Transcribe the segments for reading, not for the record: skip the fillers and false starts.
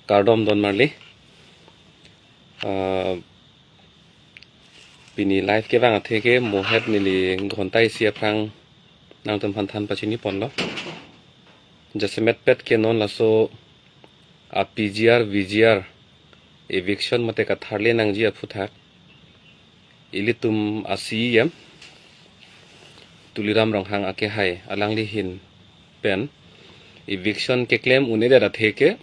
Kardom Don Marley Bini live ke bang atheke mohet nili ngontai sia prang nang tum phan pachini ponlo jasemet pet ke non laso a PGR VGR eviction mate KATHAR le nang ji aputhak ilitum asiyam tuliram ronghang ake hai alangli hin pen eviction ke claim unede ratheke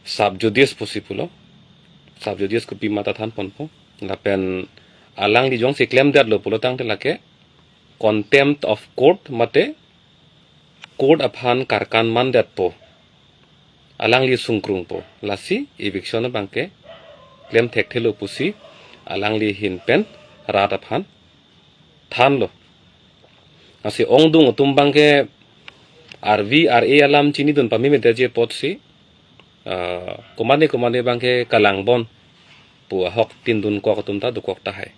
subjudice possible subjudice ko pimata than ponpo la pen alang di jong si claim dat lo polotang te lake contempt of court mate court aphan karkan man dat po alang li sungkrung po lasi eviction bangke claim thek thelo pusi alang li hin pen rat aphan than lo asi ongdung utum bangke RV RA alam chini dun pami me je pot si komane bangke kalangbon pu hok tin dun ko tum ta du kok ta hai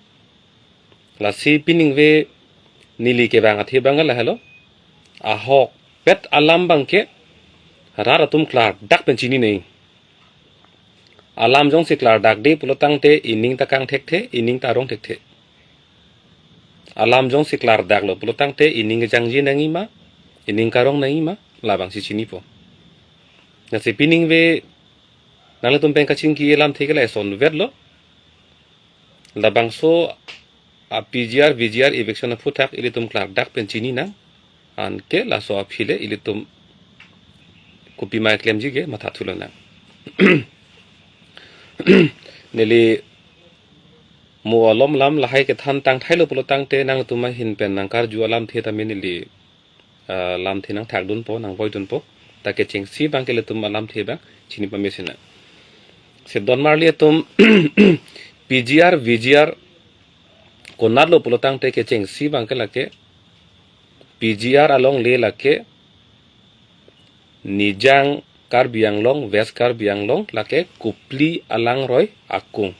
la si pining ve nili ke bang athi bang la hello a hok pet alam bangke rara tum klardak pen chini nei alam jong si klardak de pulotang te ining ta kang thek the ining ta rong thek the alam jong si klardak lo pulotang te ining jangji nangi ma ining karong nangi ma labang si chini po na si pining ve nang tum pen kaching ki elam theke la son vet lo labang so a PGR VGR eviction aputhak ilitum klardak pen chini na an ke la so aphile ilitum kupi mai claim ji ge matha thulana neli mo alom lam la hai ke than tang thailo pulo tang te nang tuma hin pen nang kar ju alam the ta menili lam the nang thak dun po nang boy dun po ta ke ching si bang ke le tum alam the bang chini pa mesina se don marli tum PGR VGR konar lo pulo tang te ke ching si bang ke la ke PGR along le la ke nijang Karbi Anglong West Karbi Anglong lake kupli alang roy akung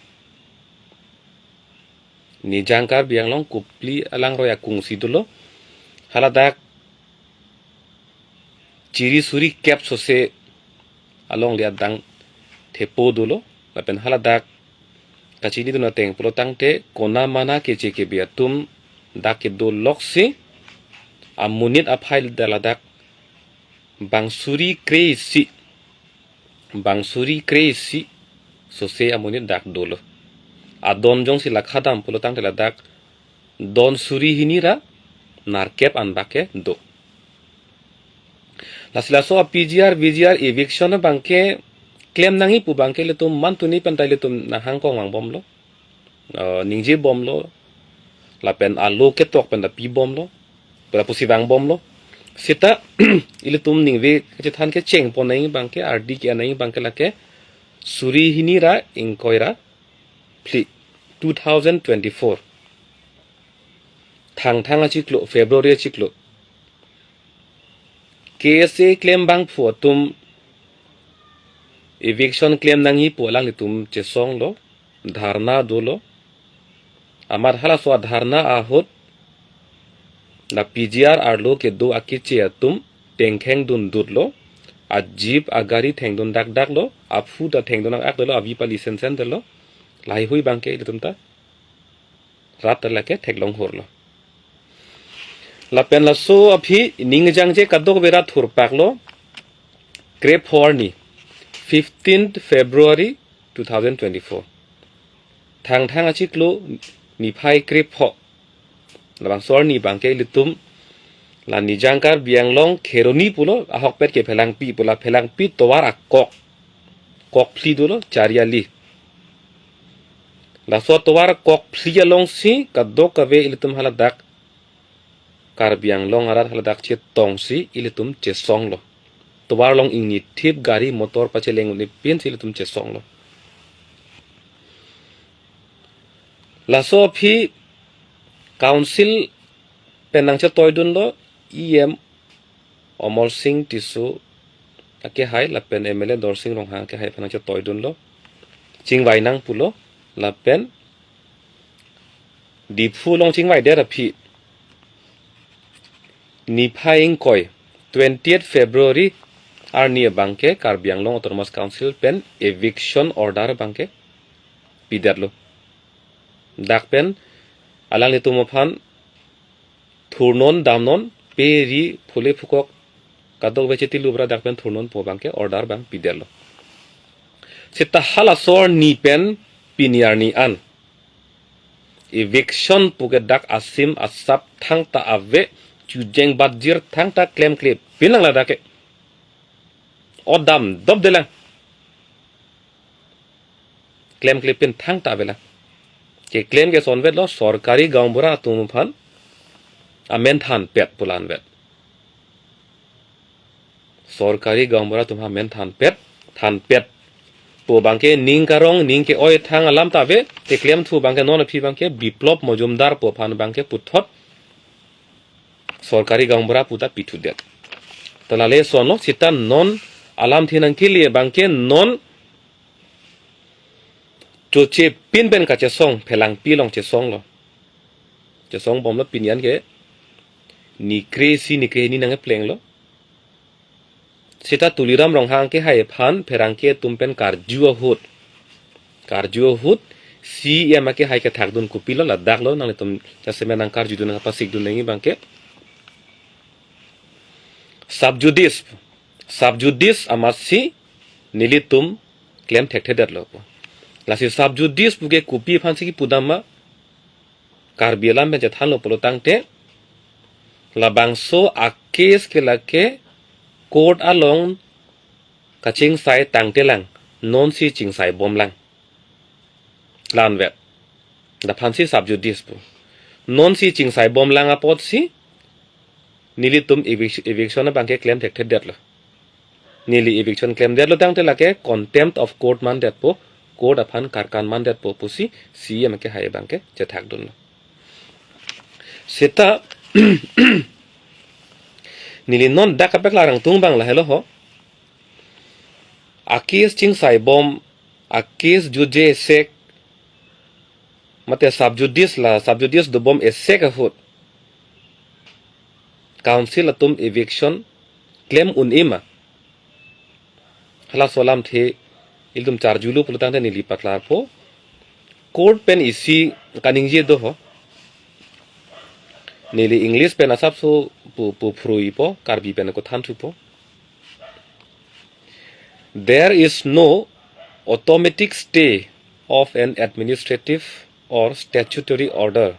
nijang Karbi Anglong kupli alang roy akung sidulo haladak ciri suri cap sose along liat dang tepo dulo lapen haladak kachini duna teng protang te kona mana kece ke biatum dak ke do loksi amunit aphail daladak bangsuri crazy sose amunit dak dolo adon jong si lakhadam pulotang tela dak don suri hinira narkep anbake do lasila so PGR VGR eviction bangke claim nangi pu bangke letum mantuni pantai letum nahang kong wang bom lo ningje bom lo lapen alo ketok penda pi bom lo pela pusi wang bom lo sita ilitum ningve ke than ke cheng po nai bangke RD ke nai bangke lake suri hinira inkoira pli 2024 thang achiklo February achiklo KSA claim bang phu tum eviction claim nangi po lang litum chesong lo dharna dolo amar hala so dharna ahot na PGR arlo ke do akiche atum tengkheng dun dudlo a jeep agari thengdun dak lo afu da thengdun ak dolo avi pa license dolo lai hui bangke litum ta rat lake theklong horlo la pen la so aphi ningjang je kadok bera thur paklo crep horni 15th February 2024 thang achiklo ni phai crep ho labang sor ni bangke litum la nijangkar bianglong kheroni pulo ahok pet ke phelang pi pula phelang pi towar akok pli dolo chariali la so towar kok pli along si kadok kave ilitum haladak Karbi Anglong arat haladak che tong si ilitum che song lo towar long ingni tip gari motor pacheleng ni pin si ilitum che song lo la so phi council penang cha toydun lo em omol sing tisu ake hai la pen MLA dor sing rong ha ke hai penang cha toydun lo chingwai nang pulo la pen di phu long chingwai der phi ni phaing koi 20th February Arni bangke Karbi Anglong Autonomous Council pen eviction order bangke pidarlo. Dak pen alang itu mophan thurnon damnon peri phule phukok kadok beche tilubra dak pen thurnon po bangke order bang pidarlo. Sita halasor ni pen piniarni an. Eviction puke dak asim asap thang ta ave chujeng badjir thang ta claim clip pinang la dake. Odam dob delang. Claim clip pin thang ta bela. Ke claim ke sonvet lo sorkari gaumbura tumuphan amen than pet pulan vet. Sorkari gaumbura tumha men than pet po bangke ning karong ning ke oi thang alam ta ve te claim thu bangke non phi bangke biplop mojumdar po phan bangke puthot sorkari gaumbura puta pitu det. Talale sono sita non alam thinang kilie bangke non choche pin ben ka che song phelang pilong che song lo che song bom lo pinyan ke ni crazy ni ke ni nang pleng lo sita tuliram rong hang ke hai phan pherang ke tumpen karjuo hut si ya ma ke hai ke thak dun ku pilo la dak lo nang tum cha se menang karju dun ka pasik dun ngi bangke subjudice amasi nilitum claim thek der lo lasi subjudice buke kupi phansi ki pudama Karbi alam be jathan lo polo tangte la bangso a case ke lake court along kaching sai tangte lang non si ching sai bom lang lan vet da phansi subjudice bu non si ching sai bom lang apot si nilitum eviction na bangke claim thek der lo nili eviction claim der lo tangte lake contempt of court man det po court aphan karkan man det po pusi CM ke hai bangke che thak dun seta nili non dakapek larang tung bang la hello ho akis ching sai bom akis juje sek mate subjudice do bom esek hut council atum eviction claim unima hala solam the iltum charjulu pulutang te nili paklar po court pen isi kaningje do ho nili english pen asap so pu frui po Karbi pen ko than thu po there is no automatic stay of an administrative or statutory order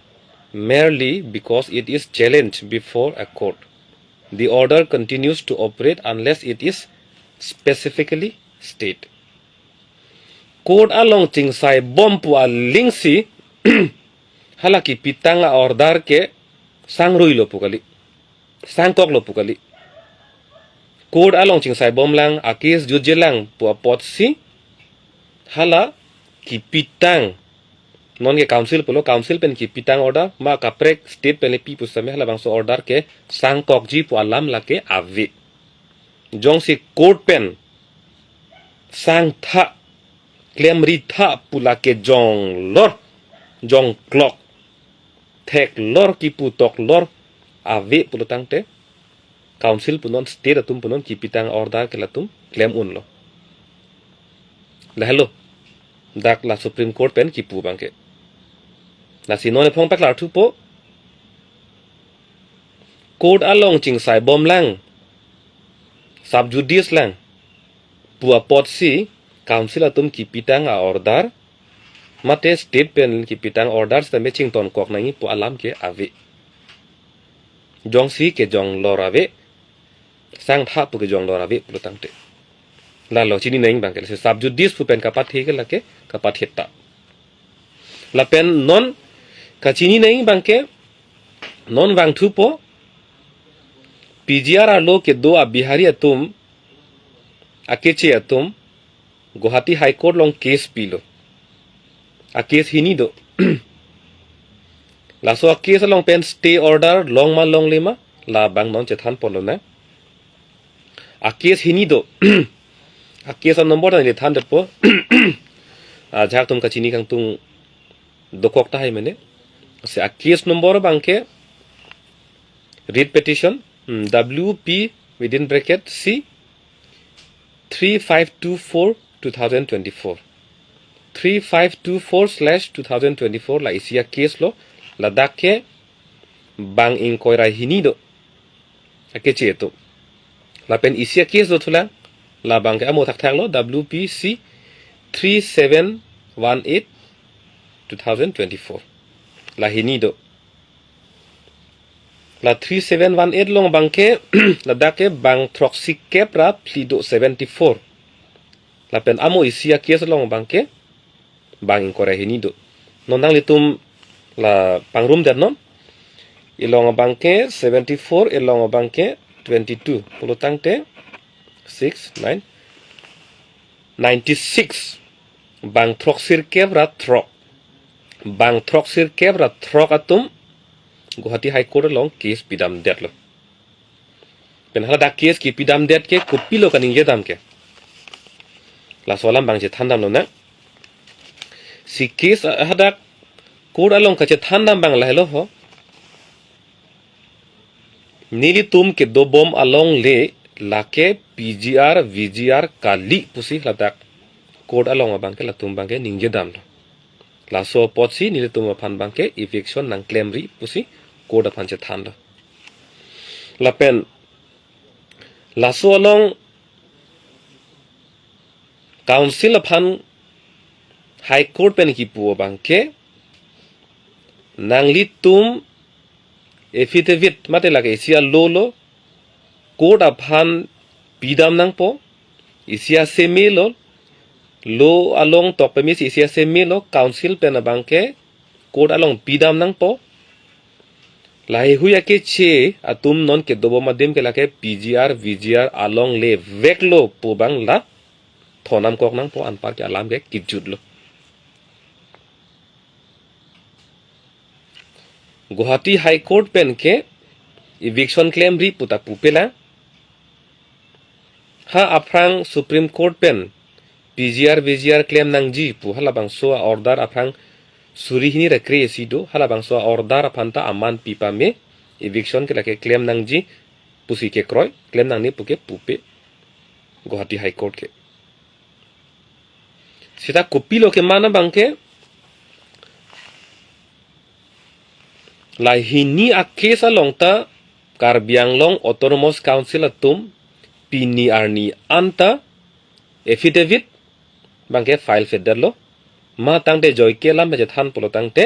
merely because it is challenged before a court. The order continues to operate unless it is specifically stated. Court along ching sai bom pu a lingsi halaki pitanga order ke sangrui lo pukali sangkok lo pukali court along ching sai bom lang akis jujelang pu pot si hala ki pitang non ke council pulo council pen ki pitang order ma kaprek state pen pi pusame hala bangso order ke sangkok ji pu alam lake avi jong si court pen sang tha claim ri tha pula ke jong lor jong clock thek lor ki pu tok lor ave pulutang te council punon state atum punon ki pitang order ke latum claim un lo la hello dak la supreme court pen ki pu bangke la sinone phong paklar thu po court along ching sai bom lang subjudice lang pua pot si council atum ki pitang a order mate state pen ki pitang orders ta meching ton kok nangi pu alam ke ave jong si ke jong lor ave sang tha pu ke jong lor ave pulutang te la lo chini neng bangke se subjudice pu pen kapat he ke lake kapat hetta la pen non ka chini neng bangke non wang thu po PGR lo ke do a bihari atum akeche atum Guwahati High Court long case pilo a case hinido la so a case long pen stay order long ma long lima la bang non chethan polo na a case hinido a case number ni than det po a jak tum ka chini kang tung dokok ta hai mene se a case number bangke read petition WP within bracket C 3524/2024 3524/2024 la isia case lo la dakke bang inkoira hinido akeche to la pen isia case do thula la bang ke amo thak thak lo WPC 3718/2024 la hinido la 3718 long bangke la dake bang toxic kepra plido 74 la pen amo isia case long bangke bang inkore hinido nondang litum la pangrum dat non ilong bangke 74 ilong bangke 22 pulutang te 6 9 96 bang troxir kebra trok bang troxir kebra trok atum Guwahati High Court long case pidam det lo pen hala da case ki pidam det ke kopilo kaning yedam ke la solam bang je thandam lo na si case hadak court along ka je thandam bang la helo ho nili tum ke do bom along le lake PGR VGR kali pusi hadak court along bang ke la tum bang ke ning yedam lo la so potsi nili tum phan bang ke eviction nang claim ri pusi court phan je thanda la pen la so along council phan high court pen ki pu bangke nangli tum affidavit mate lage isia lolo court phan pidam nang po isia semelo lo along tok pemis isia semelo council pen bangke court along pidam nang po lai huya ke che atum non ke dobo madem ke lake PGR VGR along le veklo po bang la thonam kok nang po anpar ke alam ke kijut lo Guwahati High Court pen ke eviction claim ri puta pupela ha aprang Supreme Court pen PGR VGR claim nang ji pu hala bang so order aprang suri hini rekre sido hala bang so order phanta aman pipa me eviction ke lake claim nang ji pusi ke kroy claim nang ni puke pupe Guwahati High Court ke sita kopilo ke mana bangke la hini akesa longta Karbi Anglong Autonomous Council atum pini arni anta affidavit bangke file federlo ma tangte joy ke lam je than polo tangte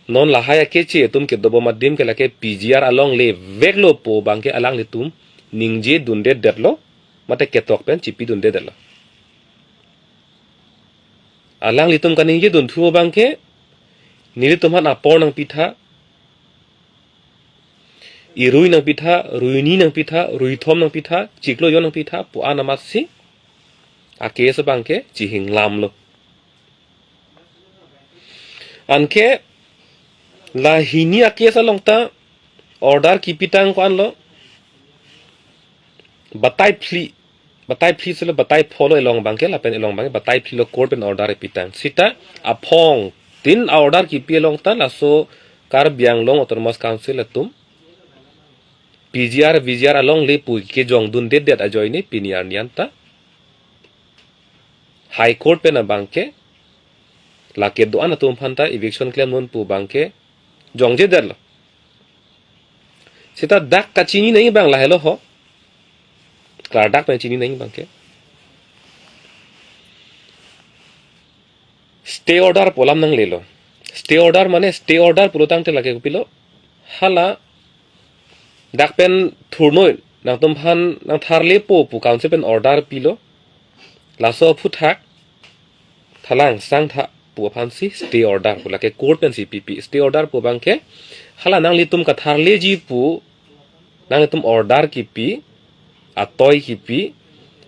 non la haya ke che tum ke dobo madim ke lake PGR along le veklo po bangke alang le tum ningje dunde detlo mate ketok pen chipi dunde detlo alang litum kaning ye dun thuo bangke nili tumhan apor nang pitha irui nang pitha ruini nang pitha ruithom nang pitha chiklo yo nang pitha pu anamasi akesa bangke chihing lam lo anke la hini akesa longta order ki pitang ko anlo batai pli selo batai follow elong bangke la pen elong bangke batai pli lo court pen order e pitang sita apong tin order ki pi elong ta la so Karbi Anglong Autonomous Council atum PGR VGR along le pu ke jong dun det ajoy ni piniar nianta High Court pen bangke la ke do anatum phanta eviction claim non pu bangke jong je derlo sita dak kachini nahi bang la hello ho klardak pen chini nahi bangke stay order polam nang lelo stay order mane stay order pulutang te lage pilo hala dak pen thurnoi nang tum phan nang tharle po pu council pen order pilo laso aputhak thalang sang tha pu phan si stay order pula ke court pen CPP stay order pu bangke hala nang litum ka tharle ji pu nang litum order ki pi atoy ki pi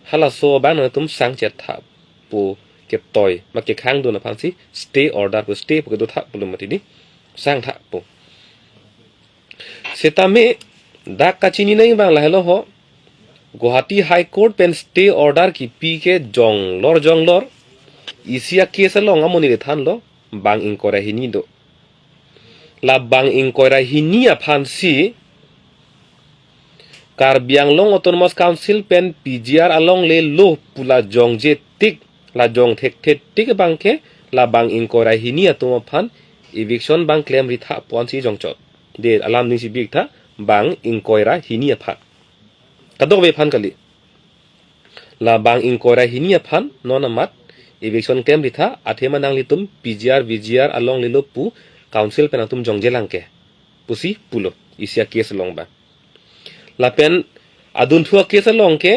hala so bang nang tum sang chet tha pu ke toy ma ke khang do na phan si stay order pu stay pu ke do tha pu mati ni sang tha pu setame dak kachini nai bang la hello ho Guwahati High Court pen stay order ki pi ke jong lor isia case long amoni le than lo bang inkora hini do la bang inkora hini a phan si Karbi Anglong Autonomous Council pen PGR along le lo pula jong je tik la jong thek thek tik bangke la bang inkora hini atuma phan eviction bang claim ritha ponsi jong chot de alam ning si big tha bang inkora hini apha kadok ve phan kali la bang inkora hini aphan non amat eviction claim ritha athema nang litum PGR VGR along le lo pu council pen atum jong je langke pusi pulo isia case long ba la pen adun thua case long ke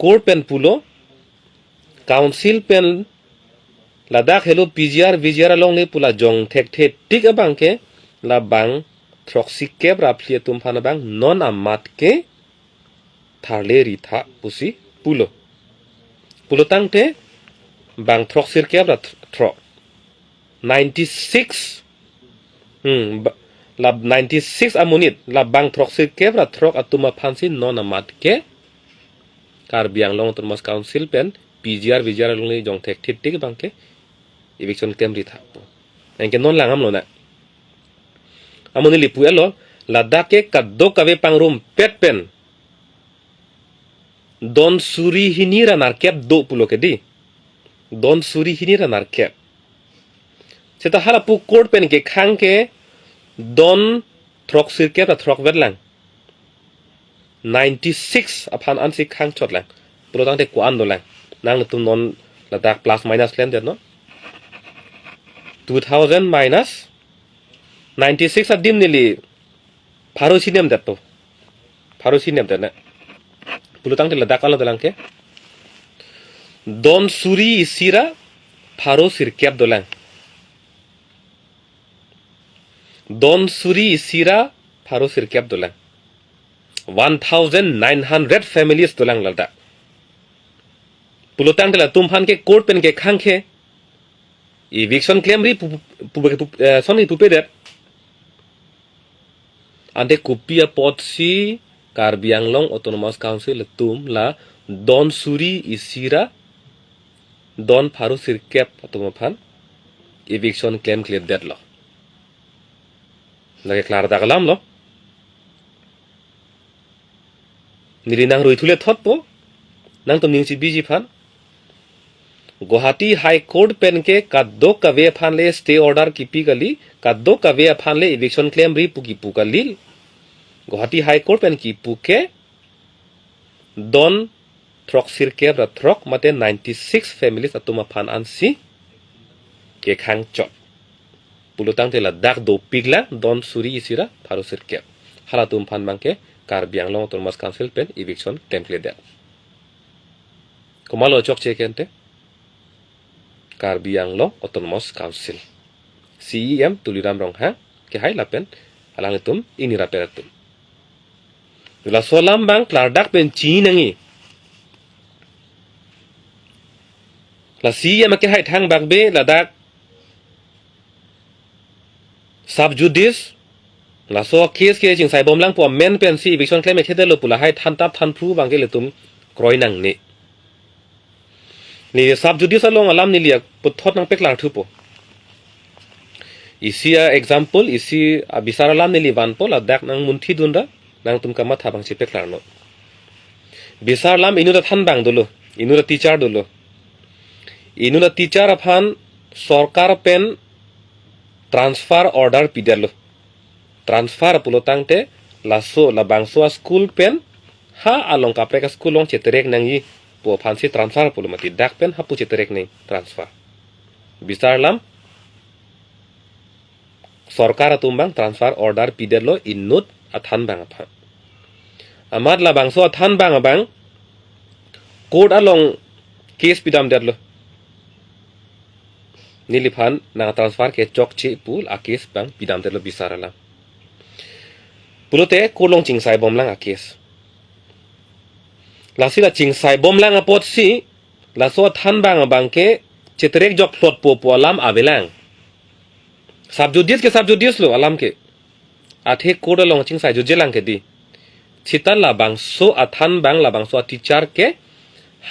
court pen pulo council pen ladak hello PGR VGR along le pula jong thek thek tik abang ke la bang troxy keb rapli tum phana bang non amat ke tharle ritha pusi pulo pulo tangte bang troxy keb ra tro 96 la 96 amunit la bang troxy keb ra trok atuma phansi non amat ke Karbi Anglong Autonomous Council pen PGR VGR along le jong thek thek tik bang ke eviction claim ritha engke non langam lo na amoni lipu elo ladake kaddo kave pangrum pet pen don suri hinira narkep do pulo ke di don suri hinira narkep seta hala pu court pen ke khang ke don throk sirke ta throk vedlang 96 aphan ansi khang chot lang pulo tang te kwan do lang nang tum non ladak plus minus len det no 2000 minus 96 adim nili pharosinium datto pharosinium dana pulutang te ladak ala dalang ke don suri isira pharo sirkep dolang don suri isira pharo sirkep dolang 1900 families dolang ladak pulutang te la tumphan ke court pen ke khang ke eviction claim ri soni pupe det ante kupia potsi Karbi Anglong Autonomous Council tum la don suri isira don pharo sirkep atuma phan eviction claim clear det lo lage klardak alam lo nirinang roi thule thot po nang tum ning si biji phan Guwahati High Court pen ke kaddo kave phan le stay order kipi kali kaddo kave phan le eviction claim ri puki pukalil Guwahati High Court pen ki puke don throk sirke ra throk mate 96 families atuma phan ansi ke khang chot pulutang te la dak do pigla don suri isira pharo sirke hala tum phan bangke Karbi Anglong Autonomous Council pen eviction claim clear that komalo chok che kente Karbi Anglong Autonomous Council CEM tuliram rong ha ke hai lapen alang tum ini raperatum la solam bang klardak pen chinangi la CEM ke hai thang bak be ladak sub judice la so case ke jing sai bom lang po men pen si eviction claim ke de lo pula hai than tap than pru bang ke le tum kroi nang ni ni sub judice along alam ni liak puthot nang peklar thupo isia example isi abisar alam ni livan po ladak nang munthi dunda nang tum kama thabang si peklar no bisar lam inu da than bang dolo inu da teacher dolo inu da teacher aphan sarkar pen transfer order pidelo transfer pulotang te laso la bangso school pen ha along ka preka school long cheterek nangi po phansi transfer pulumati dak pen hapu cheterek nei transfer bisar lam sarkar atumbang transfer order pidelo innut athan bang apha amad la bangso athan bang abang court along case pidam derlo niliphan na transfer ke chokchi pul a case bang pidam derlo bisar lam pulote kolong chingsai bom lang a case lasila chingsai bom lang a pot si la so than bang abang ke cheterek jok plot po po alam avelang subjudice lo alam ke athe koda long chingsai ju jelang ke di chitan la bang so athan bang la bang so teacher ke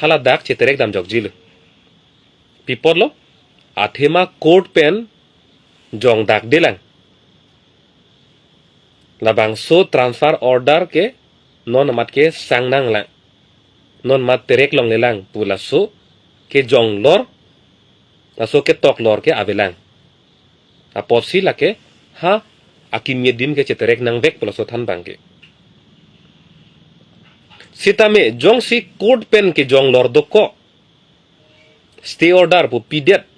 hala dak cheterek dam jok jil pipor lo athema court pen jong dak delang la bang so transfer order ke non mat ke sang nang lang non mat terek long lelang pula so ke jong lor la so ke tok lor ke avelang a posi la ke ha akim yedim ke terek nang vek pula so than bang ke sitame jong si code pen ke jong lor do ko stay order pu pidet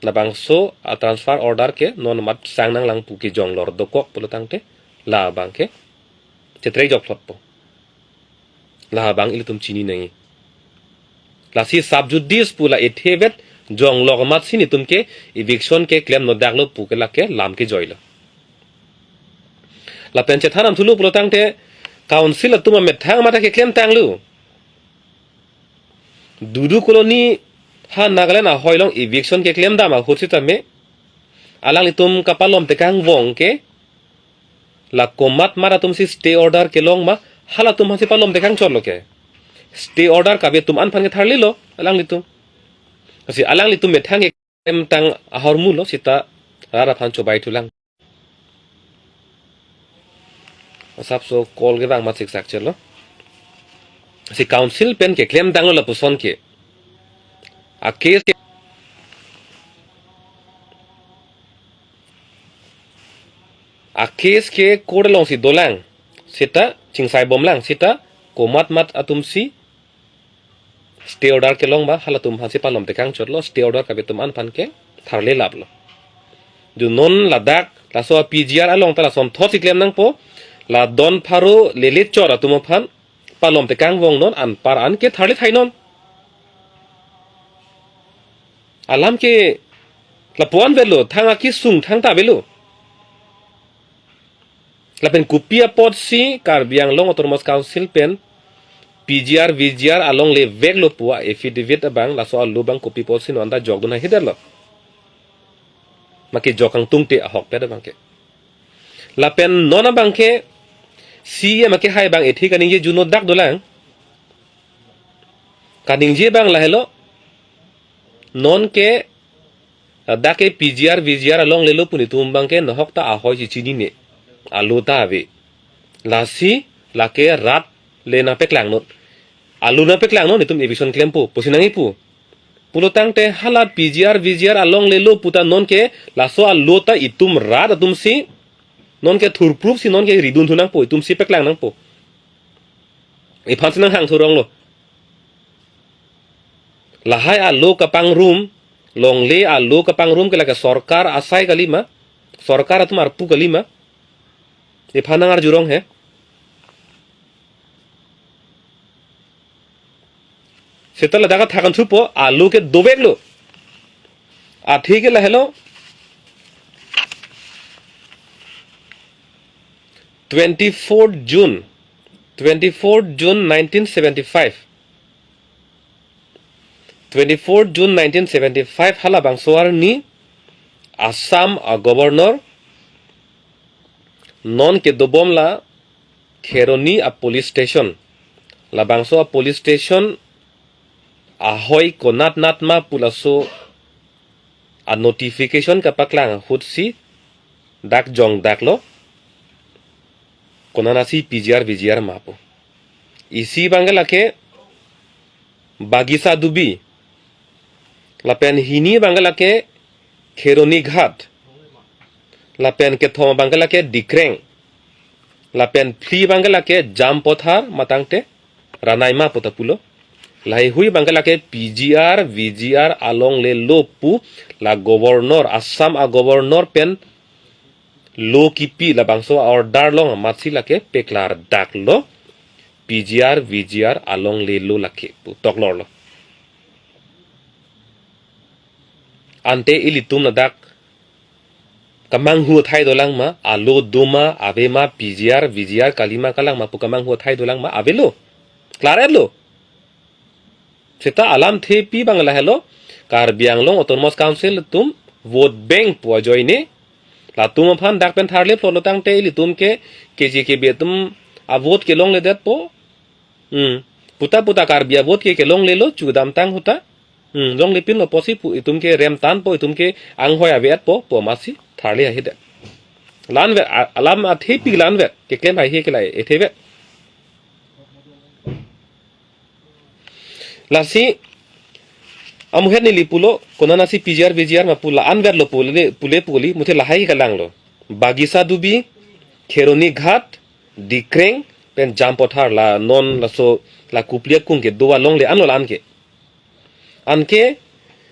la bang so a transfer order ke non mat sang nang lang pu ke jong lor do ko pula tang te la bang ke terek jok plot po la bang ilitum chini nai la si subjudice pula ethevet jong log mat sini tumke eviction ke claim no daglo pu ke la ke lam ke joilo la penche thanam thulu pula tang te council tuma met thang mata ke claim tanglu dudu colony ha nagaland a hoilong eviction ke claim dama hotsita me alang litum kapalom te kang wong ke la komat mara tum si stay order ke long ma hala tum hasi palom te kang chorlo ke stay order ka be tum an phan ke tharli lo alang litum asi alang litum me thang ke claim tang a hormu lo sita rara phan chobai thulang sab so call ke bang ma sik sak chelo si council pen ke claim dang lo la puson ke a case ke a case ke code long si dolang sita chingsai bom lang sita komat mat atum si stay order ke long ba hala tum hasi palom te kang chotlo stay order ka be tum an phan ke tharle lablo du non ladak la so PGR along tala som thosi claim nang po la don pharo lelit chora tum phan palom te kang wong non an par an ke tharle thainon alam ke la puan velo thanga ki sung thang ta velo la pen kupia pot si Karbi Anglong Autonomous Council pen PGR VGR along le veglo pua affidavit bang la so alu bang kopi pot si no anda jog duna hiderlo maki jokang tungte hok pe bang ke la pen nona bang ke si maki hai bang ethi kaning je juno dak dolang kaning je bang la hello non ke dake PGR VGR along le lo puni tum bang ke no hok ta a hoi chi chini ne aluta ave lasi lake rat lena peklang not aluna peklang no nitum eviction claim po posinangi pu pulotang te halat PGR VGR along lelo puta non ke laso alota itum rat atum si non ke thur proof si non ke ridun thunang po itum si peklang nang po e phansinang hang thurong lo lahai alo kapang room longle alo kapang room ke laka sarkar asai kalima sarkar atum arpu kalima ये फानंगार Zhurong है सेतल दागा थाकन सुपो आलू के दोबेग लो आठी के लहलो 24 जून 1975 24 जून 1975 हाला बांगसवार नि Assam governor non ke dobom la kheroni a police station la bangso a police station ahoy konat natma pulaso a notification ka paklang hutsi dak jong daklo konana si PGR VGR mapo isi bangala ke bagisa dubi la pen hini bangala ke kheroni ghat la pen ke thoma bangala ke dikreng la pen pli bangala ke jam pothar matangte ranaima potapulo lai hui bangala ke PGR VGR along le lopu la governor assam a governor pen lo kipi la bangso order long matsi la ke peklar daklo PGR VGR along le lo la ke toklor lo ante ilitum na dak kamang hu thai dolang ma alo duma ave ma PGR VGR kalima kalang ma pukamang hu thai dolang ma avelo clarelo seta alamthe pi bangla hello Karbi Anglong Autonomous Council tum vote bank po joine la tum phan dak pen tharle plo tang te li tum ke keji ke be tum a vote ke long le det po puta Karbi a vote ke long le lo chudam tang huta long le pin lo posi pu itum ke rem tan po itum ke ang hoya vet po masi tharle hi de lan ve alam a the pi lan ve ke klem hai he ke lai e the ve lasi amuhet ni lipulo konana si PGR VGR ma pula anver lo puli muthe lahai kalang lo bagisa dubi kheroni ghat dikreng pen jam pothar la non la so la kuplia kung ke dowa long le anlo anke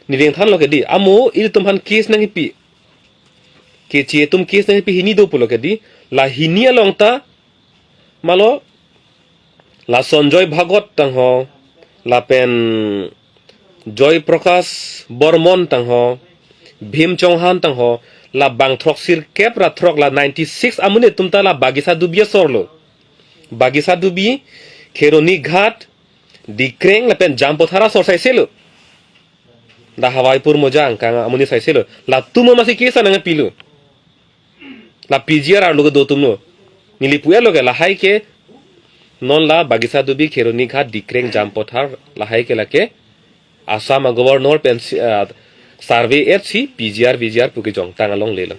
ni reng than lo ke di amo il tum han case nang pi ke che tum case nang pi hini do pulo ke di la hinia long ta malo la Sanjoy Bhagot tang ho la pen Joy Prakash Bormon tang ho Bhim Chonghan tang ho la bang throk sir kep ra throk la 96 amune tumta la bagisa dubi sorlo bagisa dubi kheroni ghat dikreng la pen jampo thara sor sai selo da hawaipur mojang kang amuni sai selo la tumo masi kesa nang pilu la PGR ar logo do tumno nilipuya loge la hai ke non la bagisa dubi kheroni ghat dikreng jampo thar la hai ke la ke Assam Governor pen survey FC PGR VGR puki jong tang along lelo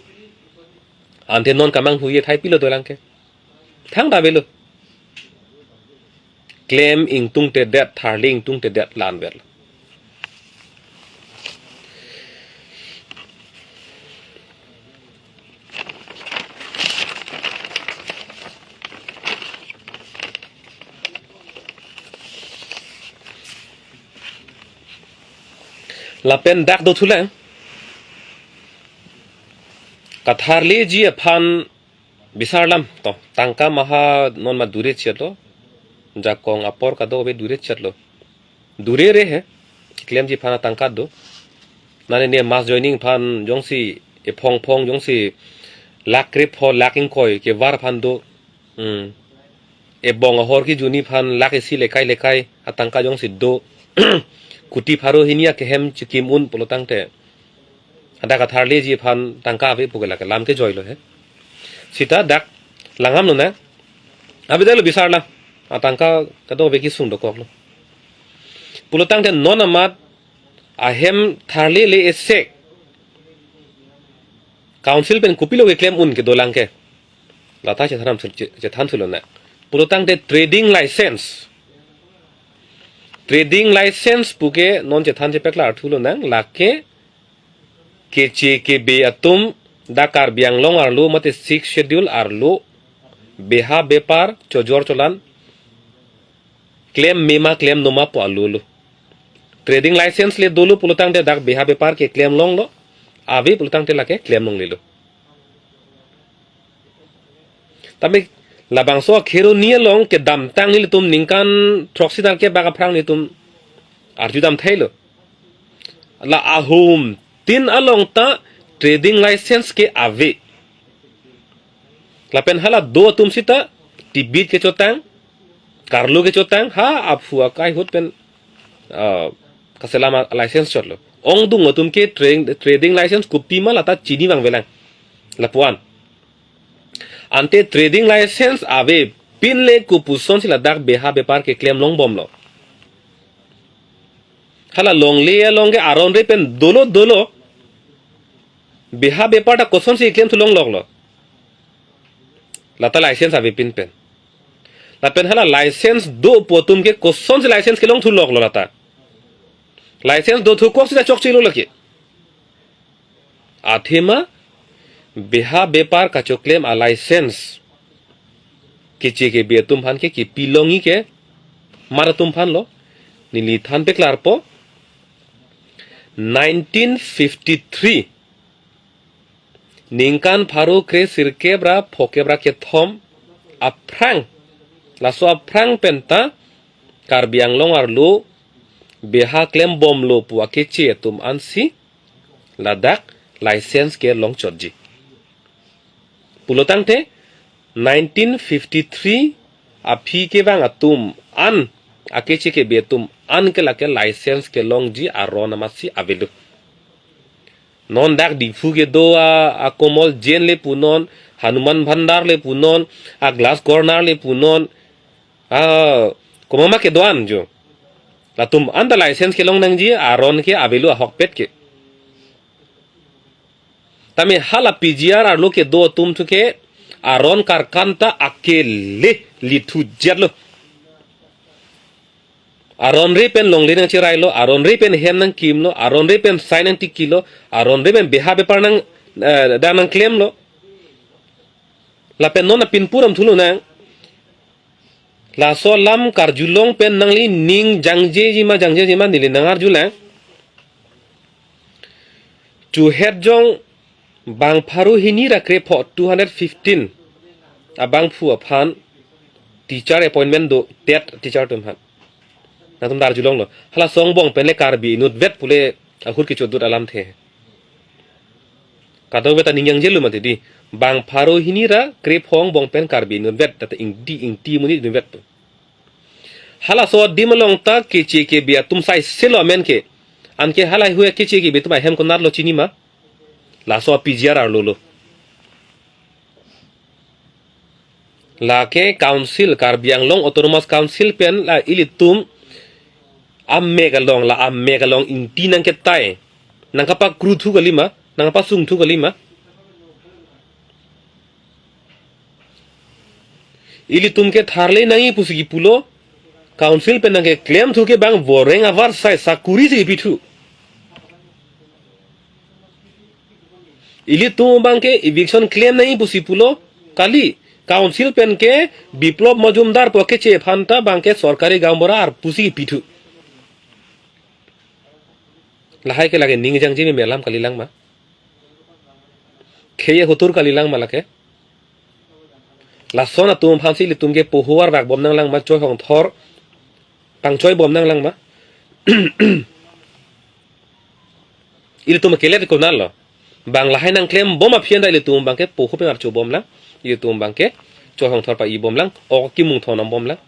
ante non kamang huye thai pilo dolang ke thang da belo claim ing tung te det tharling tung te det lan vel la pen dak do thula KATHAR le ji phan bisarlam to tangka maha non ma dure chelo jakong apor ka do be dure chelo dure re he claim ji phana tangka do nane ne mass joining phan jongsi e phong jongsi lakre pho laking koi ke war phan do e bong hor ki juni phan lak si lekai atangka jongsi do kuti pharo hinia ke hem chikim un polotang te ada KATHAR le ji phan tangka be pugela ka lam ke joilo he sita dak langam no na abidalo bisarla atangka kado be ki sung do koklo polotang te non amat ahem tharle le esek council pen kupilo ke claim un ke dolang ke lata che tharam che than thulo na polotang te trading license puke non che than che pekla thulo nang lakke ke che ke be atum da Karbi Anglong arlo mate 6 schedule arlo beha bepar chojor cholan claim mema claim noma po alulu trading license le dolu pulutang de dak beha bepar ke claim long lo avi pulutang te lake claim long lelo tame labang so khero nia long ke dam tang ni tum ningkan troxidal ke baga phrang ni tum arju dam thailo la ahum tin along ta trading license ke ave la pen hala do tum sita tibit ke chotang karlo ke chotang ha afua kai hot pen kaselama license chotlo ong dung tum ke trading license kupi mala ta chini bang velang la puan ante trading license ave pin le kupuson sila dak beha bepar ke claim long bomlo hala long le long ge aron re pen dolo beha bepar ta koson si claim long loglo lata license ave pin pen la pen hala license do potum ke koson si license ke long thu loglo lata license do thu kok si chok chilo laki athema beha bepar ka claim a license kiche ke be tum phan ke ki pilongi ke mara tum phan lo nili than pe klar po 1953 ningkan pharo kre sirkebra phokebra ke thom aprang la so aprang penta Karbi Anglong arlo beha claim bom lo pu akeche tum ansi ladak license ke long chodji pulotang te 1953 api ke bang atum an akeche ke betum an ke lake license ke long ji aron amasi avelu non dak di fuge do a komol jen le punon Hanuman Bhandar le punon a glass corner le punon komama ke doan jo latum anda license ke long nang ji aron ke avelu a hokpet ke tame hala PGR ar lo ke do tum thuke aron karkanta akele litu jetlo aron re pen longli nang chirai lo aron re pen hem nang kim lo aron re pen sign nang tiki lo aron re pen beha be par nang da nang claim lo la pen non na pin puram thulu nang la so lam kar julong pen nang li ning jangje jima nili nangar julang chu het jong bang pharu hini ra kre pho 215 abang phu aphan teacher appointment do tet teacher tum han na tum dar julong lo hala song bong pen le karbi nut vet pule ahur ki chodut alam the kadaw beta ningyang jelu mate di bang pharu hini ra kre phong bong pen karbi nut vet ta ing ti muni nut vet hala so dimlong ta ke che ke bia tum sai selo men ke anke halai huye ke che ke be tum hem ko nar lo chini ma la so PGR ar lo la ke council Karbi Anglong autonomous council pen la ilitum amegalong inti nang ke tai nang kapa kru thu galima nang kapa sung thu galima ilitum ke tharle nangi pusigi pulo council pen nang ke claim thu ke bang boreng avar sai sakuri se bithu ilitum bang ke eviction claim nahi pusi pulo kali council pen ke biplop majumdar poke che phanta bangke sorkari gambora ar pusi pithu lahai ke lage ningjang ji melam kalilang ma kheye hotur kalilang malake lasona tum phansi li tumge pohuar bak bom nang lang ma choi hong thor pang choi bom nang lang ma il tum kelet ko nalo bang lahai nang claim bom aphien dai li tum bangke pohu pe ar chu bom lang ili tum bangke choi hong thor pa i bom lang o ki mung thonam bom lang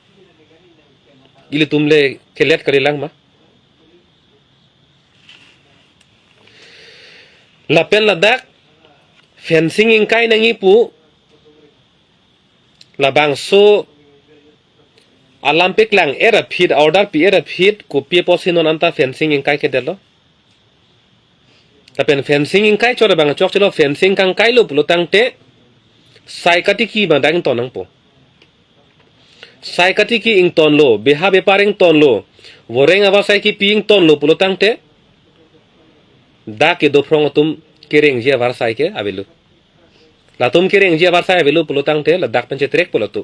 ili tum le kelet kari lang ma la pen la dak fencing in kai nangi pu la bang so Olympic lang era phit order pi era phit ko pi posinon anta fencing in kai ke delo ta pen fencing in kai chora bang chok chelo fencing kang kai lo pulo tang te saikati ki ba dang tonang po saikati ki ing ton lo beha beparing ton lo woreng aba sai ki ping ton lo pulo tang te da ke do frong tum kereng je var sai ke avelu la tum kereng je var sai avelu pulo tang te la dak pen che trek pulo tu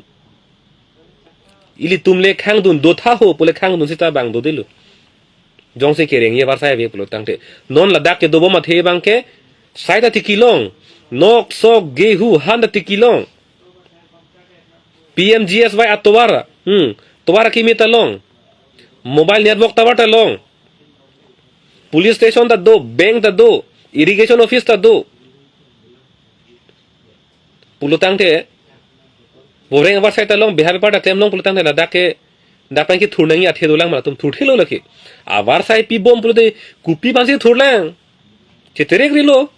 ili tum le khang dun do tha ho pule khang dun sita bang do dilu jong se kereng je var sai ave pulo tang te non la dak ke do boma the bang ke saida ti kilong nok sok gehu handa tikilong PMGSY atowara towara kimita long mobile network tawata long police station ta do bank ta do irrigation office ta do pulutang te boreng abar sai ta long behar pa ta claim long pulutang te la dake dapan ki thurnangi athe dolang ma tum thurthilo laki abar sai pi bom pulute kupi bansi thurlang cheterek rilo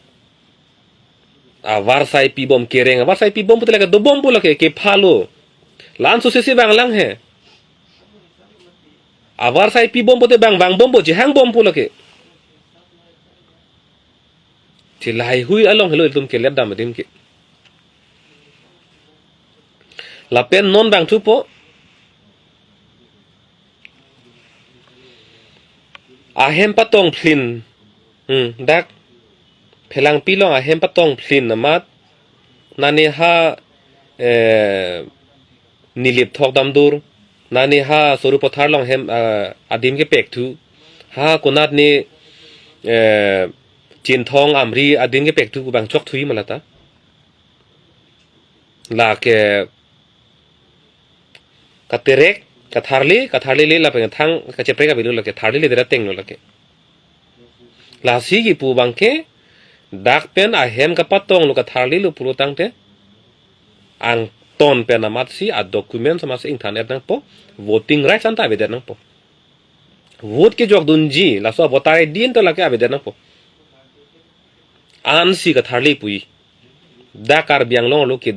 avar sai pi bom kereng avar sai pi bom putela do bom pula ke phalo lan so se bang lang he avar sai pi bom pute bang bom bo je hang bom pula ke tilai hui along hello tum ke lep dam dim ke la pen non bang thu po ahem patong phlin dak phelang pilong ahem patong phlin namat nani ha nilip thok dam dur nani ha soru pothar long hem adim ke pek thu ha konat ni chin thong amri adim ke pek thu bang chok thui malata la ke katerek katharli le la pe thang ka chepre ka bilu la ke tharli le dera teng lo la ke la si gi pu bang ke dak pen ahem ka patong lo ka tharli lo puro tang te ang ton pen amat si a document sama se internet nang po voting rights anta be nang po vote ke jok dunji la so votai din to la ke be nang po an si ka tharli pui da Karbi Anglong lo ke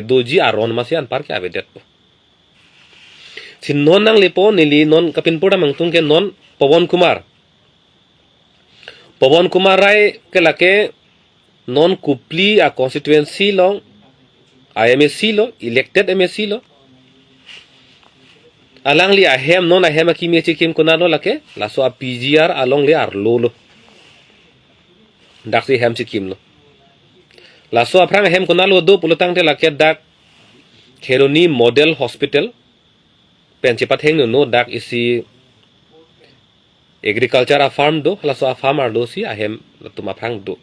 do ji aron ma se an par ke be det po sin non nang lepo nili non kapin poda mangtung ke non Pawan Kumar Rai ke lake non kupli a constituency long IMSC lo elected MSC lo alang li ahem non ahem akimi chikim kunalo lake la so a PGR along li arlo lo dak si hem chikim lo la so aprang hem kunalo do pulutang te lake dak Kheroni Model Hospital penchipat heng no dak isi agriculture a farm do la so a farmer do si ahem tum aprang do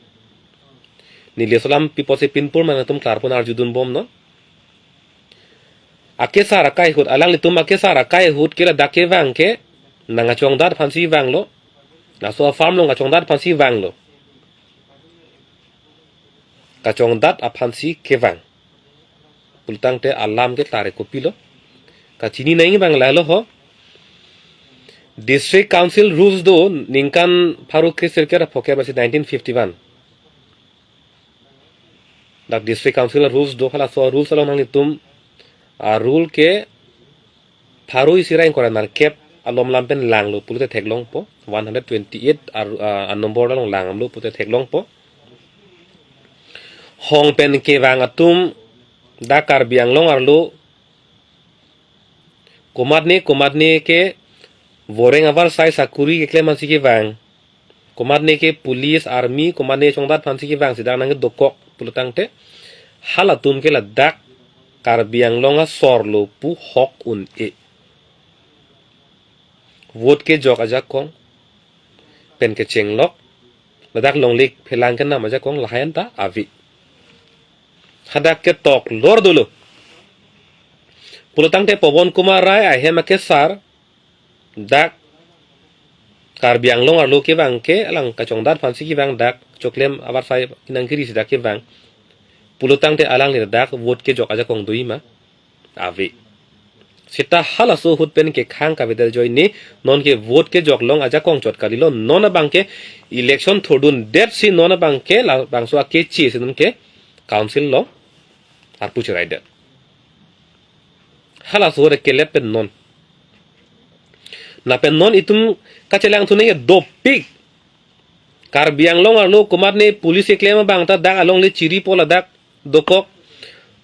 nilesolam pipo se pinpur man tum klar pun arjudun bom no akesa rakai hut alang litum akesa rakai hut kila dake wang ke nanga chongdat phansi wang lo na so farm lo nga chongdat phansi wang lo ka chongdat a phansi ke wang pultang te alam ke tare kopilo ka chini nai bang la lo ho district council rules do ningkan faruk ke sirkera phoke basi 1951 dak district council rules do khala so rules along nang litum rule ke pharu isirai kora nar kep alom lampen langlo pulute theklong po 128 ar number long langamlo pute theklong po hong pen ke wang atum da Karbi Anglong arlo komatne ke voreng avar sai sakuri ke kleman si ke wang komatne ke police army komatne chongdat phansi ke wang sidang nang dokok pulutang te halatum ke ladak Karbi Anglong a sorlo pu hok un e vote ke jok aja kong pen ke chenglok ladak longlik phelang kan nam aja kong lahayan ta avi hadak ke tok lor dulu pulutang te Pawon Kumar Rai ahem ke sar dak Karbi Anglong arlo ke bang ke alang kachongdat phansi ki bang dak choklem abar sai kinang kiri sidak ke bang pulutang te alang le dak vote ke jok aja kong duima ave sita hala so hut pen ke khang ka bedal joy ni non ke vote ke jok long aja kong chot kalilo non bang ke election thodun det si non bang ke la bang so ke chi sin ke council long ar puch rider hala so re ke let pen non na pen non itum kachelang thune do pik Karbi Anglong arlo kumar ne police e claim bang ta dak along le chiri pola dak dokok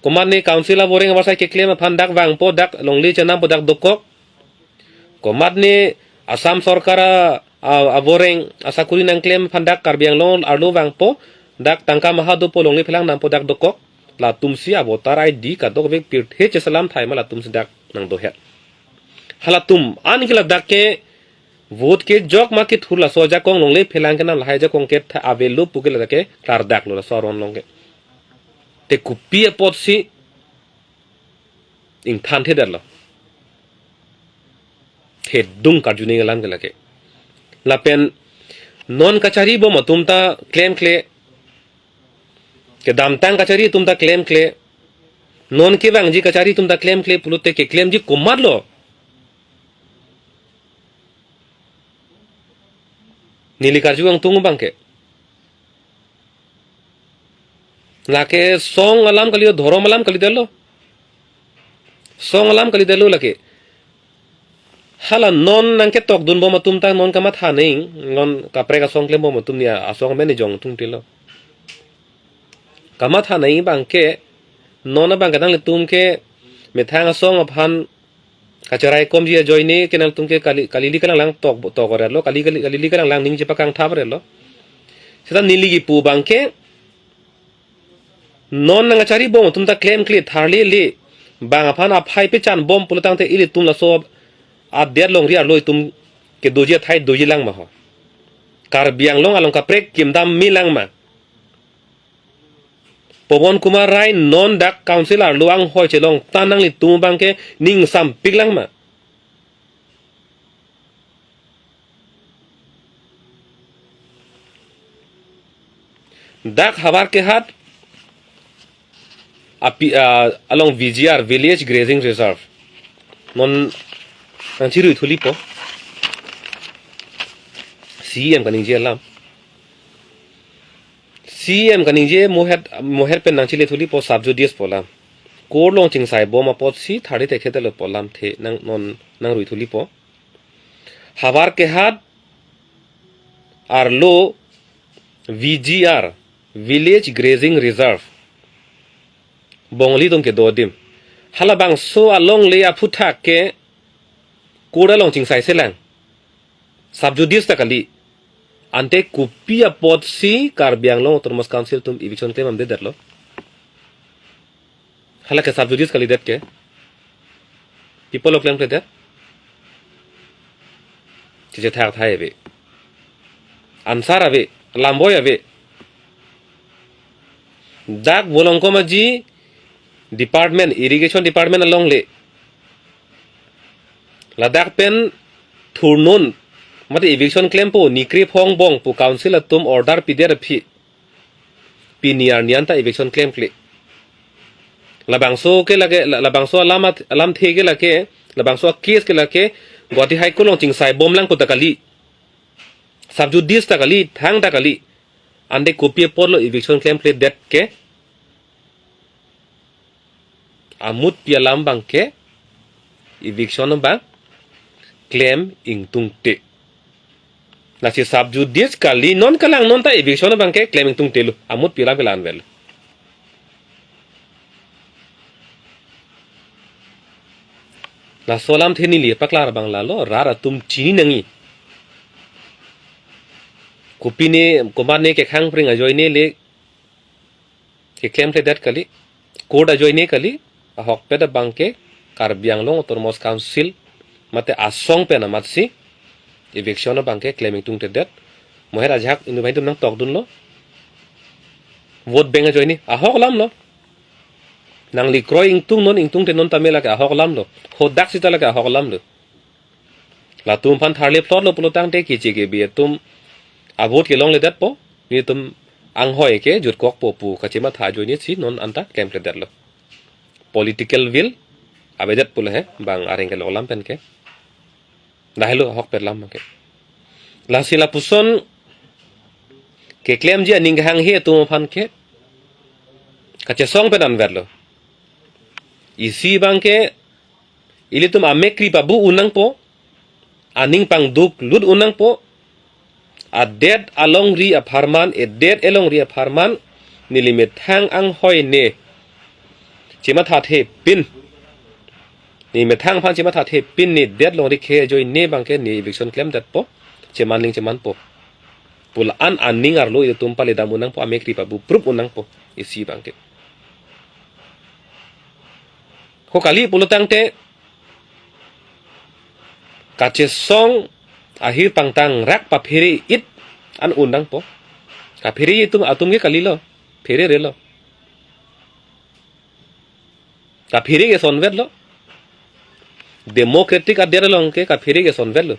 kumar ne council a boring abar sai ke claim phan dak wang po dak long le chanam po dak dokok kumar ne asam sarkara a boring asakuri nang claim phan dak Karbi Anglong arlo wang po dak tangka mahado po long le phelang nam po dak dokok la tumsi abotar id ka dok bek pir the che salam thai ma la tumsi dak nang do het hala tum an kila dak ke vote ke jok ma ke thurla soja kong longle phelang ke nam lahai ja kong ke avelu pukela ke klardak lo soron longe te kupie pot si ing than the darlo the dung karjuni galan gala ke lapen non kachari bo matum ta claim kle ke damtang kachari tum ta claim kle non ke bang ji kachari tum ta claim kle pulute ke claim ji kumar lo nili karjuang tung bangke lake song alam kali dhorom alam kali delo song alam kali delo lake hala non nangke tok dun bo matum ta non kamat haning non kapre ka song klem bo matum nia asong meni jong tung tilo kamat haning bangke non bang kadang le tum ke methang asong aphan kacharai kom ji joy ni kenal tum ke kali kalang lang tok ore lo kali kalang lang ning je pakang thabre lo seta nili gi pu bangke non nang chari bom tum ta claim kli tharli li bang aphan a phai pe chan bom pulutang te ili tum la so a der long ri ar loi tum ke doji thai doji lang ma ho Karbi Anglong along ka prek kim dam mi lang ma Pawon Kumar Rai non dak councilor luang hoi chelong tanang li tum bangke ning sam piklang ma dak habar ke hat along VGR Village Grazing Reserve non chiru thuli po CM kaning je lam CM kaning je moher pen nangchile thuli po subjudice polam kor long ching sai boma pot si thari te khete lo polam the nang non nang rui thuli po habar ke hat arlo VGR Village Grazing Reserve bongli dong ke dodim halabang so along le aputhak ke koda long ching sai selang subjudice takali ante kupia pot si Karbi Anglong Autonomous Council tum eviction claim amde derlo halake subjudice kali det ke people of claim ke det je thak thai ve ansar ave lamboy ave dak bolong ko maji department irrigation department along le ladak pen thurnon mate eviction claim po nikri phong bong pu council atum order pider phi piniar nianta eviction claim kle labangso ke lage labangso alam the ke lage labangso case ke lage goti high court long ching sai bom lang putakali subjudice takali thang takali ande copy porlo eviction claim kle det ke amut pialam bang ke eviction bang claim ingtung te na si subjudice kali non kalang non ta eviction bang ke claim ingtung te lu amut pialam pelan vel na solam theni li paklar bang la lo rara tum chini nangi kupine komane ke khang pring ajoine le ke claim te dat kali code ajoine kali hok peda bang ke Karbi Anglong Autonomous Council mate asong pe na matsi eviction bang ke claiming tung te det mohera jak inu bhai tum nang tok dun lo vote benga joini ahok lam lo nang li kroi ingtung te non tamela ka ahok lam lo hodak sita la ka ahok lam lo la tum phan tharle plot lo pulotang te ki chi ke bi tum a vote ke long le det po ni tum ang hoi ke jut kok po pu ka chima tha joini si non anta claim te det lo political will abedat pula hai bang areng ke lolam pen ke dahilo hok perlam ke la sila puson ke claim ji aning hang he tu phan ke kache song pen an verlo isi bang ke ilitum amekri babu unang po aning pang duk lud unang po a dead along ri a farman a dead along ri a farman nilimet hang ang hoi ne chima tha the pin ni me thang phan chima tha the pin ni det long ri khe join ne bang ke ni eviction claim dat po cheman ling cheman po pula an aning ar lo tum pale dam unang po amekri pa bu proof unang po isi bang ke ko kali pulutang te kache song ahir pangtang rak pa phiri it an unang po ka phiri tum atum ke kali lo phiri re lo ka phiri ke sonvet lo democratic adere long ke ka phiri ke sonvet lo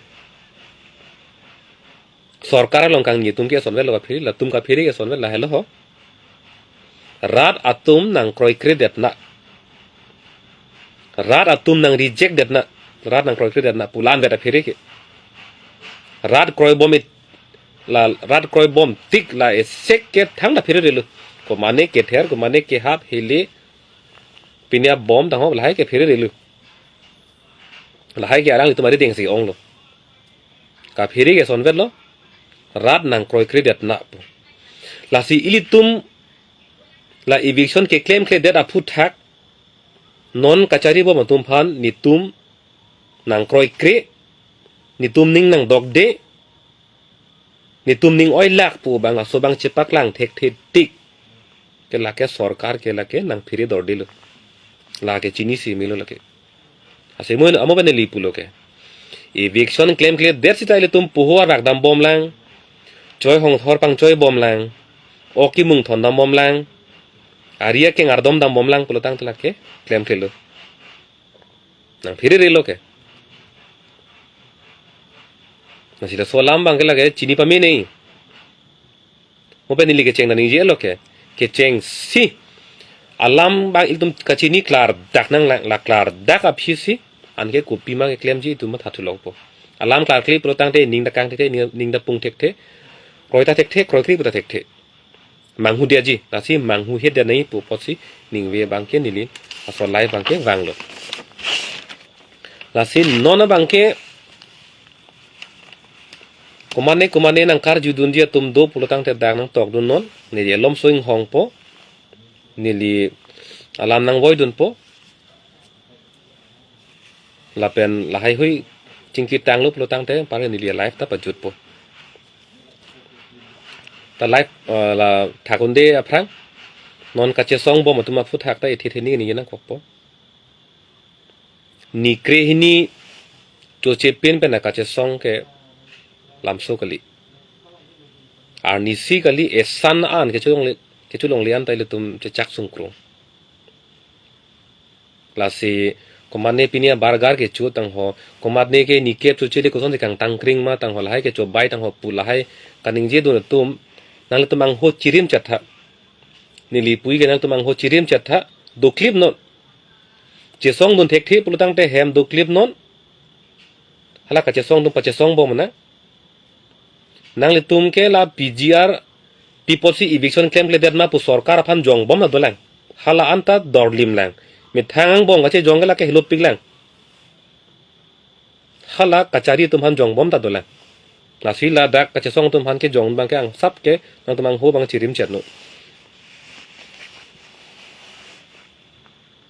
sarkar long kang ni tum ke sonvet lo ka phiri la tum ka phiri ke sonvet la helo ho rat atum nang kroi credit na rat atum nang reject det na rat nang kroi credit na pulan beta phiri ke rat kroi bomit la rat kroi bom tik la e sek ke thang la phiri re lo ko mane ke ther ko mane ke hap hele pinia bom dang ho lahai ke phiri re lo lahai ke arang tumari ding si ong lo ka phiri ke sonvet lo rat nang kroi credit na la si ilitum la eviction ke claim ke det aputhak non kachari bo matum phan nitum nang kroi kre nitum ning nang dok de nitum ning oi lak pu bang so bang chipak lang thek the tik ke la ke sarkar ke la ke nang phiri dor dil la ke chini si milo la ke ase mo amo bane li pulo ke eviction claim ke det si taile tum puho rak dam bom lang choi hong thor pang choi bom lang oki mung thon dam bom lang aria ke ngardom dam bom lang pulo tang tla ke claim ke lo nang phiri re lo ke na sila solam bang ke la ke chini pa me nei mo bane li ke cheng na ni je lo ke cheng si alam bang iltum kachini klardak nang la klardak aphisi anke kopi ma ke claim ji tu ma thathu long po alam klar kli pro tang te ning da kang te ning da pung thek the kroi ta thek the kroi kli ta thek the manghu dia ji ta si manghu he dia nei pu posi ning ve bang ke nilin aso lai bang ke wang lo la si nona bang ke kumane nang kar judun dia tum do pulo tang te dang nang tok dun non ni ye lom swing hong po nili alam nang voi dun po lapen lahai hui จริงๆตังลูกเราตั้งแต่ปาร์นี่เรียนไลฟ์ตั้งปัจจุบันแต่ไลฟ์ละถ้าคนเดียพรังนอนกัจเจซองบ่มาตุมาพูดหักได้ที่ที่นี่นั่งกบปนี่เกรหินีโจเจเป็นเป็นนักกัจเจซองแกลำโซกลีอาร์นิซีกลีเอสันอันแกช่วงเลี้ยนแต่ละตุมจะจักสุงครุงลาสีคอมมานเนปินีบาร์การ์เกจูตังหัวคอมมานเนเกนิเก็บสุดเจดีกุศลที่กังตังคริงมาตังหัวละให้เกจูใบตังหัวปูละให้กันนิงเจดูนตุมนั่นละตุมังหัวจิริมจัดฮะนี่ลีปุยกันนั่นตุมังหัวจิริมจัดฮะดูคลิปนนเจซองโดนเทคทีปุลตังเตแฮมดูคลิปนนฮัลละกัจเจซองตุมปัจเจซองบ่มันนะนั่งลิตุมเกลา PGR people si eviction claim le det ma pu sarkar phan jong bom na dolang hala anta dorlim lang mi thang bong gache jong la ke hilo pik lang hala kachari tum han jong bom ta dolang la sila dak kache song tum han ke jong bang ke ang sap ke nang tumang ho bang chirim chet no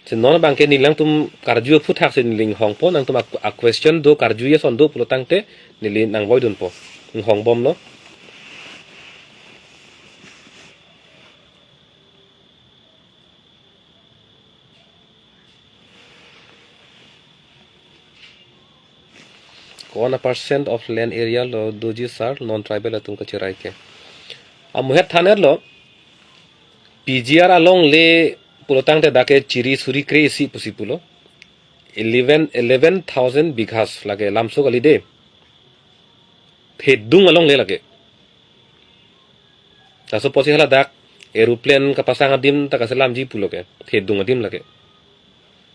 sin non bang ke nilang tum karju phu thak sin ling hong po nang tum a question do karju ye son do pulo tang te nili nang voi dun po hong bom no Kona % of land area lo dojis are non-tribal atum ka chirai ke. Amuhet thaner lo PGR along le pulotang te dake chiri suri kre isi pusipulo 11,000 bighas lage lamso kali de. Thedung along le lage. Taso posi hala dak aeroplane ka pasang adim ta kasalam ji pulo ke thedung adim lage.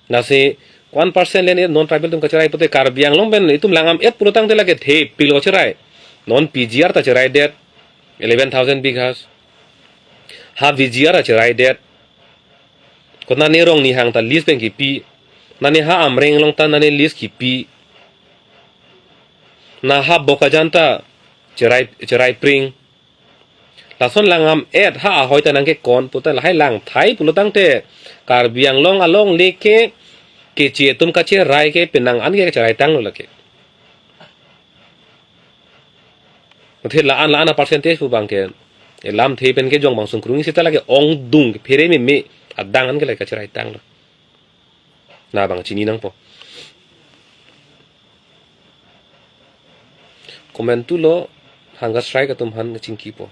Nasi 1% len non-tribal tum kacerai pote Karbi Anglong ben itum langam et pulotang te lage the pilo cerai non PGR ta cerai det 11,000 bighas ha VGR cerai det kona ne rong ni hang ta list ben ki pi nani ha amreng long ta nani list ki pi na ha bokajanta cerai pring la son langam et ha hoi ta nang ke kon puta la hai lang thai pulotang te Karbi Anglong along leke ke cie tum kace rai ke penang an ke cerai tang lo lake muthe la an percentage pu bang ke elam the pen ke jong bang sung krung sita lage ong dung phere me adang an ke lake cerai tang lo na bang chini nang po comment tu lo hanga strike tum han chingki po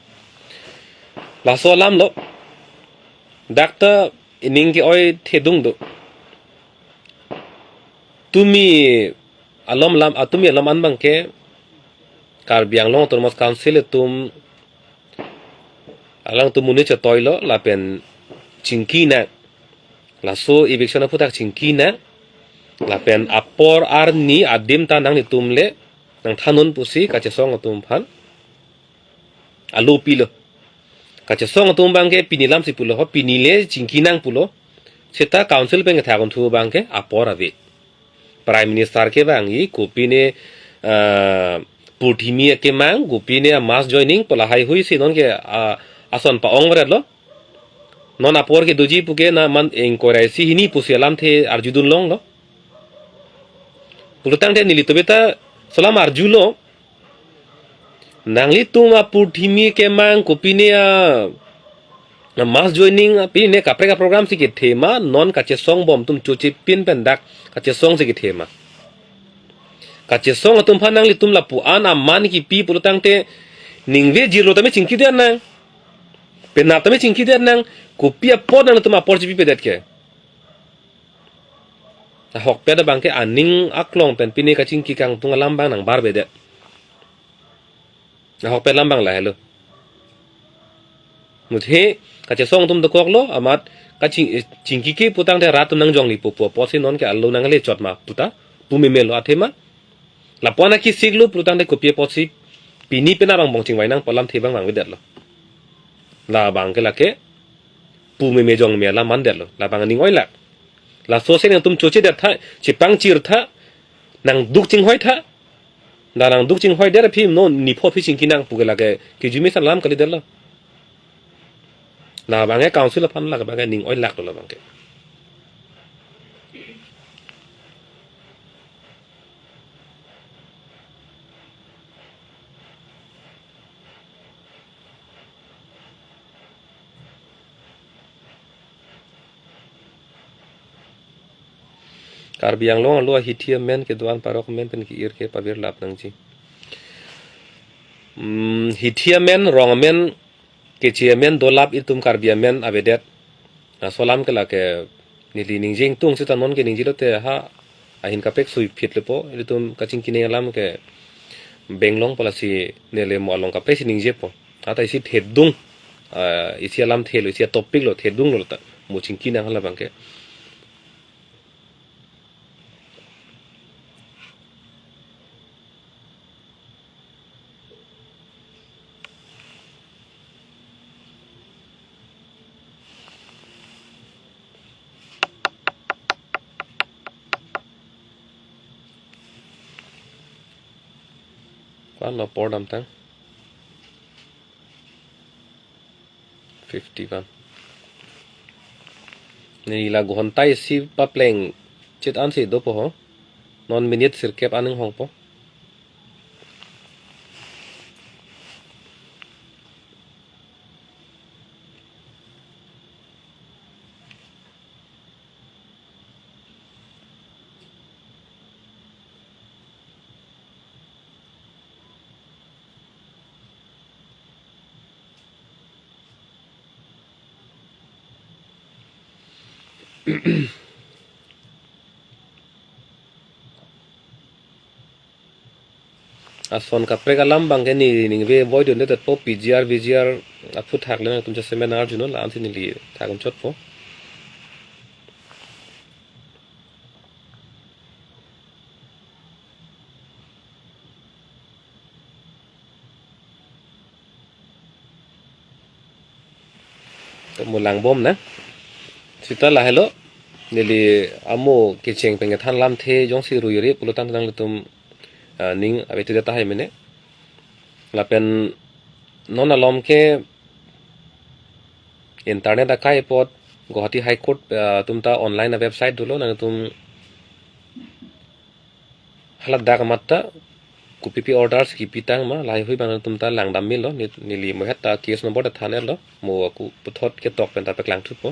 la so lam lo doctor ining ke oi thedung do tumi alom lam atumi alam an bang ke Karbi Anglong Autonomous Council tum alang tumuni cha toilo la pen chingki na la so eviction aputhak chingki na la pen apor ar ni adim ta nang ni tumle nang thanun pusi ka che song tum phan alu pilo ka che song tum bang ke pinilam si pulo ho pinile chingki nang pulo seta council pen ke thakon thu bang ke apor ave Prime Minister ke bang i kopi ne puthimi ke mang kopi ne mass joining pola hai hui si non ke ason pa ongre lo non apor ke doji puke na man inquiry si hini pusialam the arjudun long lo pulutang de nili tobeta salam arjulo nangli tuma puthimi ke mang kopi ne mass joining pin ne kapre ka program si ke thema non kache song bom tum chuchi pin pen dak kache song si ke thema kache song tum phanang li tum la pu an man ki pi pulutang te ningve jiro tame chingki de nang pen na tame chingki de nang kopi a pod nang tum apor jipi pe det ke hok pe da bang ke aning aklong pen pin ne ka chingki kang tung lam bang nang bar be de hok pe lam bang la hello muthe kache song tum da kok lo amat ka chingki ke putang de rat nang jong li po si non ke allo nang le chot ma puta pu me lo athema la pona ki siglu putang de kopie po si pini pena bang bong ching wai nang palam the bang bang we det lo la bang ke la ke pu me jong me la man det lo la bang ning oi la so se nang tum choche det tha chipang chir tha nang duk ching hoi tha da nang duk ching hoi der phim no ni pho phi ching ki nang pu ke la ke ki jumi salam kali det lo la bang e council phan la bang e ning oi lak lo bang ke Karbi Anglong lu hitia men ke doan parok men pen ki ir ke pabir lap nang ji. Hitia men rong men ke chia men dolap itum Karbi men abedet. Na solam ke la ke nili ningjing tung sitan non ke ningji lo te ha ahin kapek sui fit lepo itum kacing kine alam ke benglong pala si nele mo along kapek si ningje po. Ata isi thedung isi alam thelo isi topik lo thedung lo ta mo chingki na hala bangke. Kan lo por dam tang 51 ni la gontai si pa pleng chit an si do po ho non minute sir kep aneng hong po ason kapre kalam bang ke ni ningve void on det po PGR VGR aputhak le तुमच्या seminar juno la ansi ni li thagum chot po to mulang bom na sita la hello nili amo kicheng peng than lam the jong si ruyuri pulutan tang lutum ning abetu data hai mene la pen non alom ke internet akai pot Guwahati High Court tumta online website dulo na tum halat dak matta kupipi orders ki pitang ma lai hui bang tumta langdam mil lo nili mo heta case number thane lo mo ku puthot ke tok pen ta pek lang thu po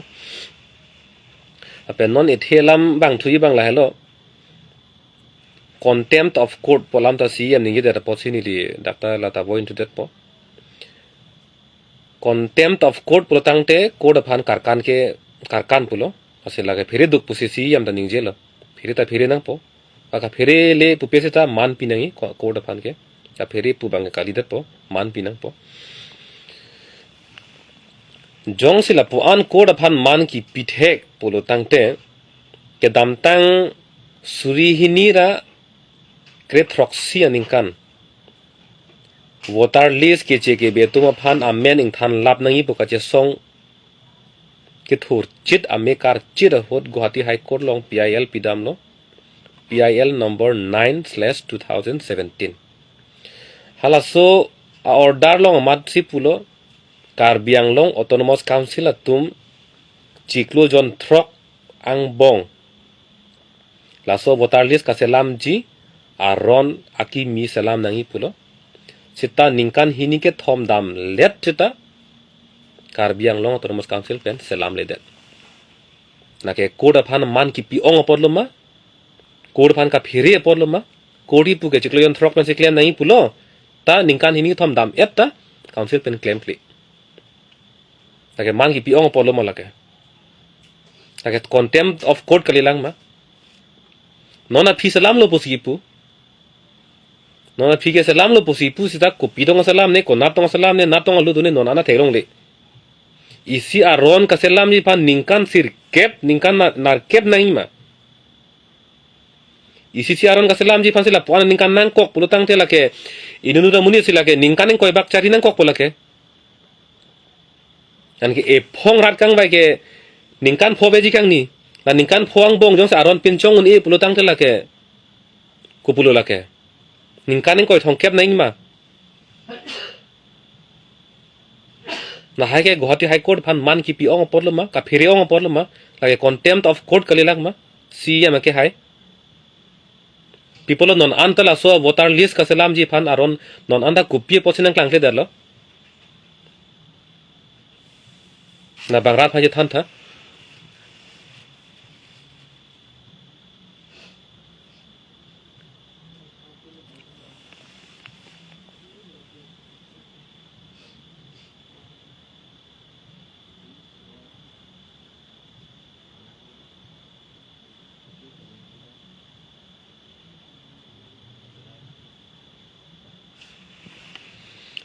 apen non ethelam bang thui bang la hello contempt of court polam ta si em ningi da possibility doctor la ta go into that po contempt of court protang te code phan karkan pulo ase lage phire duk pusi si em da ningje lo phire ta phire nang po aka phire le pupese ta man pinangi code phan ke ya phire pu bang kali dat po man pinang po jong sila po an code phan man ki pithek polo tangte ke damtang surihinira kretroxi aningkan voter list ke che ke betuma phan amen ing than lap nangi po ka che song ke thur chit ame kar chit hot Guwahati High Court long PIL pidam lo PIL number 9/2017 halaso a order long mat si pulo Karbi Anglong Autonomous Council atum chiklo jon throk ang bong laso voter list ka selam ji aron aki mi selam nangi pulo sita ningkan hini ke thom dam let chita Karbi Anglong Autonomous Council pen selam ledet na ke code phan man ki pi ong podloma code phan ka phiri podloma kodi pu ke chiklo jon throk pen se claim nangi pulo ta ningkan hini thom dam etta council pen claim pli take man ki pi ong podloma lake take contempt of court kalilang ma nona phi salam lo posipu nona phi ke salam lo posipu sita ko pidong salam ne ko natong salam ne natong lu dune nona na therong le isi aron ka salam ni pan ningkan sir kep ningkan nar kep nai ma isi si aron ka salam ji pan sila puan ningkan nang kok pulutang te lake inunu da muni sila ke ningkan eng koi bak chari nang kok pulake an ke e phong rat kang bai ke ningkan pho beji kang ni la ningkan phoang bong jong sa aron pin chong un e pulutang te lake kupulo lake ningkan eng koi thong kep nai ma na hai ke Guwahati High Court phan man ki pi ong podloma ka phire ong podloma lage contempt of court kalilak ma si ya ke hai people non antala so voter list ka selam ji phan aron non anda kupie posinang klangle darlo na bangrat phaje than tha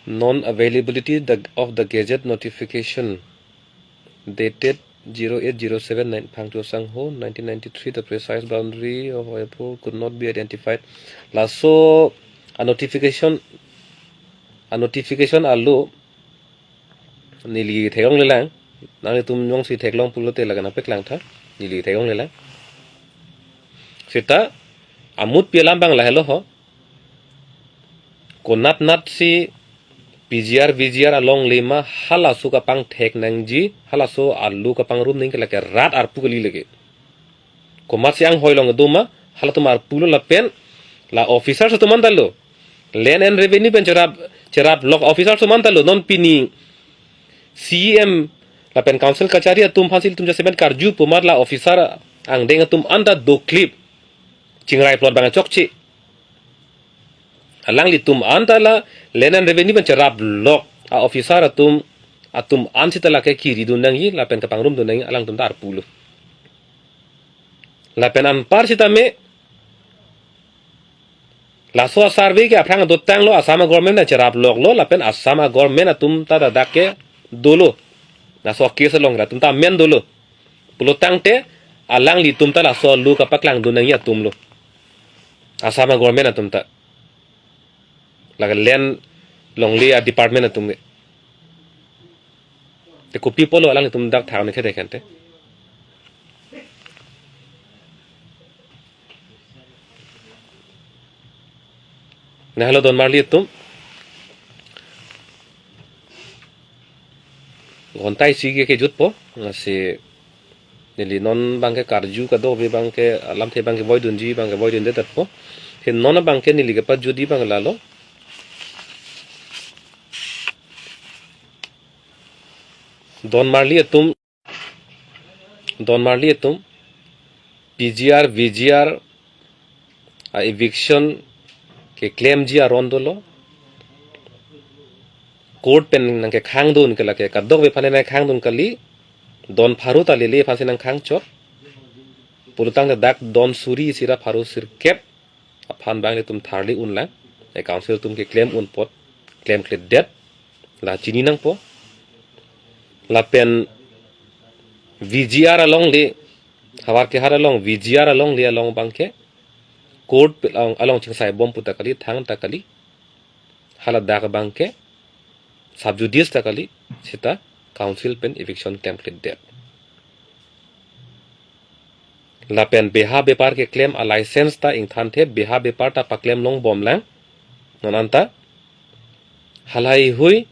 non-availability of the gazette notification dated 0807 1993. The precise boundary of April could not be identified. So a notification alu nili thegong lelang nang tum nyong si theglong pulote lagana peklang tha nili thegong lelang sita amut pielam bang lahelo ho konat nat si PGR VGR along lima halasu ka pang thek nang ji halaso alu ka pang rum ning ke lake rat ar pukali lege komat siang hoilong duma halatumar pulo la pen la officer sa tumandalo land and revenue pen cerap lock officer tumandalo non pini CM la pen council kachari tum phasil tum jasemen karju pumar la officer ang deng tum anda do clip chingrai plot bang chokchi alang li tum anda la land and revenue pen cerap lock a officer atum ansita la ke kiri dunangi la pen kapang rum dunangi alang tum dar pulu la pen an par sitame la so survey ke aprang do tang lo asama government na cerap lock lo la pen asama government atum tada dake dolo na so kesa long ra tum ta men dolo pulo tangte alang li tum ta la so lu ka paklang dunang ya tum lo asama government atum ta la len long li a department atum ge te ko people lo alang tum dak thaw ne khede kante na halo don marli tum gontai sige ke jutpo se nili non bangke karju ka do be bangke alamthe bangke voidunji bangke voidun de tatpo he non bangke nili ke pa judi bang lalo don marli etum PGR VGR eviction ke claim ji arondolo court pen nang ke khang dun ke lake kadok be phane na khang dun kali don pharu ta le phase nang khang chot purutang dak don suri sira pharu sir kep aphan bang le tum tharli unla e council tum ke claim un pot claim ke det la chini nang po la pen VGR along le hawar ke har along VGR along le along bang ke court along ching sai bom puta kali thang ta kali hala dak bang ke subjudice takali sita council pen eviction template der la pen beha bepar ke claim a license ta ingthan the beha bepar ta pa claim long bom lang nonanta halai hui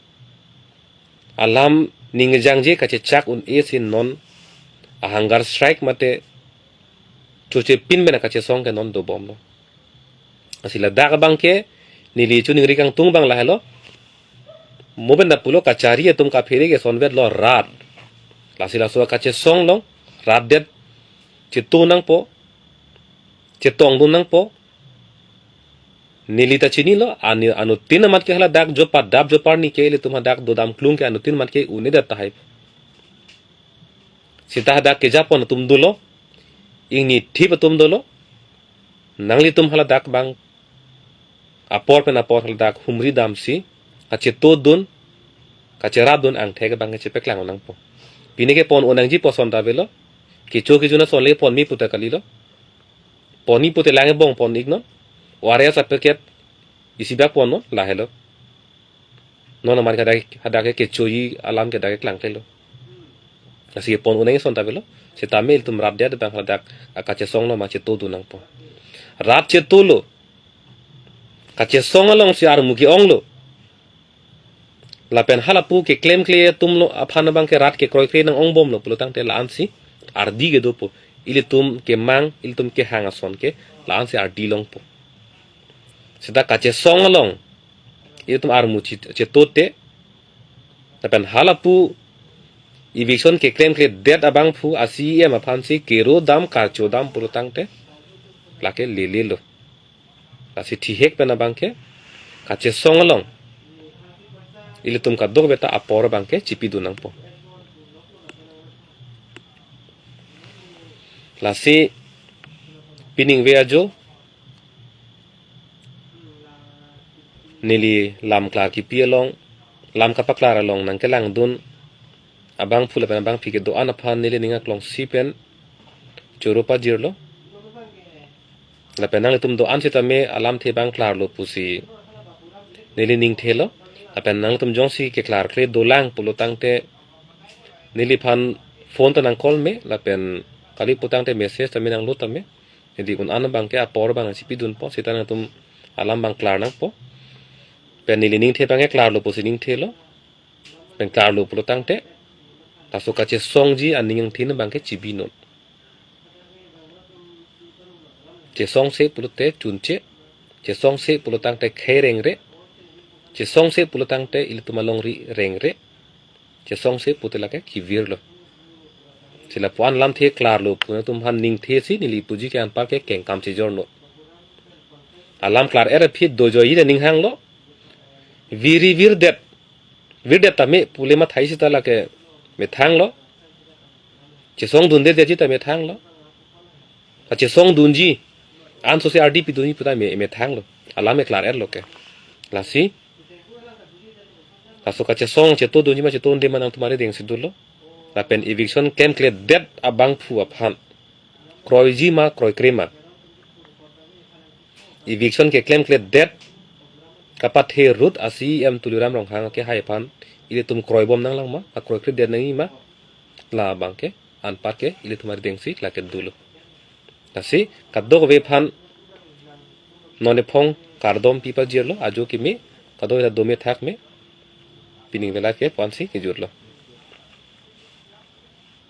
alam ningjangje kache chak un e sin non a hunger strike mate choche pin mena kache song ke non do bom lo asila dak bangke nili chu ningri kang tung bang la hello moben da pulo kachari tum ka phiri ke sonvet lo rat lasila so kache song long rat det chitu nang po chitong dun nang po nilita chini lo anu tin mat ke hala dak jo pa dab jo par ni ke le tum dak do dam klung ke anu tin mat ke uni da tai sita dak ke japon tum dulo ingni thip tum dulo nangli tum hala dak bang apor pen apor hala dak humri dam si kache to dun kache rab dun ang thege bang che peklang nang po pini ke pon onang ji poson ta belo kicho ki juna sole pon mi puta kalilo poni pute lange bong pon igno ware sa peket isiba pon no la helo no na mar ka hada ke choyi alam ke dake klang telo asi pon onang son ta belo se tamil tum rab dia de bang hadak kache song no ma che to dun nang po rab che to lo kache song along si ar muki ong lo la pen halapu ke claim clear tumlo aphan bang ke rat ke kroi kre nang ongbom lo pulutang te la ansi ardi ge dopo ili tum ke mang ili tum ke hanga son ke la ansi ardi long po sida kache song long ili tum armu che tote la pen halapu eviction ke claim clear dead abang pu asi em aphan si kero dam karcho dam pulutang te la ke lele lo la si thihek pen abang ke kache song long ili tum ka dog beta apor bangke chipi dunang po lasi pining veajo nili lam klar ki pielong lam kapak lara long nang ke lang dun abang phula pen abang phike do anaphan nile ninga klong sipen choropa jirlo la penang tum do an sitame alam the bang klar lo pusi nile ning thelo la penang tum jong si ke klar kle do lang pulo tangte nili phan phone to nang call me la pen kali putang te message tame nang lo tame jadi un an bang ke apor bang sipi dun po sitana tum alam bang klar nang po pen nili ning the bang ke klar lo pusi ning thelo pen klar lo pulo tangte tasuk kache songji aning yang thin bang ke chibinon che song se pulute chunche che song se pulutang te khereng re che song se pulutang te iltumalong ri reng re che song se putela ke kivir lo sila puan lam the klar lo puna tum han ning the si nili puji ke an par ke keng kam che jorno alam klar era phit dojo ire ning hang lo viri vir det tame pulema thai si tala ke me thang lo che song dun de ji ta me thang lo che song dun ji an so se rdp dun puta me thang lo alam e klar er lo ke la si la so ka che song che to dun ji ma che ton de manang tumare deng sidul lo la pen eviction kem kle det abang phu aphan kroi ji ma kroi krema eviction ke claim kle det kapat he rut asi em tuliram rong hang ke hai phan ile tum kroi bom nang lang ma a kroi kle det nang ma la bang ke an pa ke ile tumare deng si la ke duloasi kadok ve phan none phong kardom pipa jirlo ajo ki me kadok ila dome thak me pining vela ke pansi ke jurlo